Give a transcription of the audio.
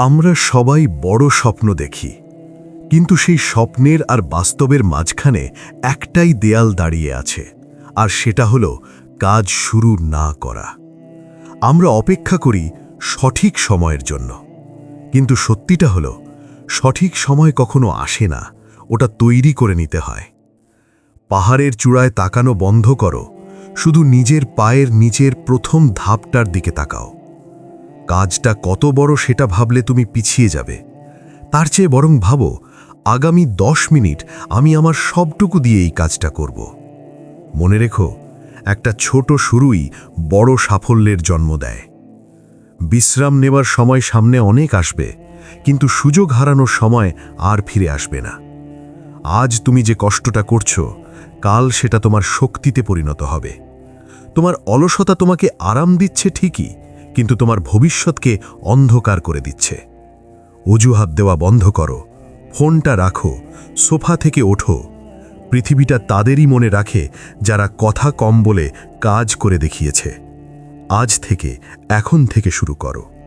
আমরা সবাই বড় স্বপ্ন দেখি, কিন্তু সেই স্বপ্নের আর বাস্তবের মাঝখানে একটাই দেয়াল দাঁড়িয়ে আছে, আর সেটা হলো কাজ শুরু না করা। আমরা অপেক্ষা করি সঠিক সময়ের জন্য, কিন্তু সত্যিটা হলো সঠিক সময় কখনো আসে না, ওটা তৈরি করে নিতে হয়। পাহাড়ের চূড়ায় তাকানো বন্ধ করো, শুধু নিজের পায়ের নিচের প্রথম ধাপটার দিকে তাকাও। কাজটা কত বড় সেটা ভাবলে তুমি পিছিয়ে যাবে, তার চেয়ে বরং ভাবো আগামী 10 মিনিট আমি আমার সবটুকু দিয়ে এই কাজটা করব। মনে রেখো, একটা ছোট শুরুই বড় সাফল্যের জন্ম দেয়। বিশ্রাম নেবার সময় সামনে অনেক আসবে, কিন্তু সুযোগ হারানোর সময় আর ফিরে আসবে না। আজ তুমি যে কষ্টটা করছো, কাল সেটা তোমার শক্তিতে পরিণত হবে। তোমার অলসতা তোমাকে আরাম দিচ্ছে ঠিকই, কিন্তু তোমার ভবিষ্যৎকে অন্ধকার করে দিচ্ছে। অজুহাত দেওয়া বন্ধ করো, ফোনটা রাখো, সোফা থেকে ওঠো। পৃথিবীটা তাদেরই মনে রাখে যারা কথা কম বলে কাজ করে দেখিয়েছে। আজ থেকে, এখন থেকে শুরু করো।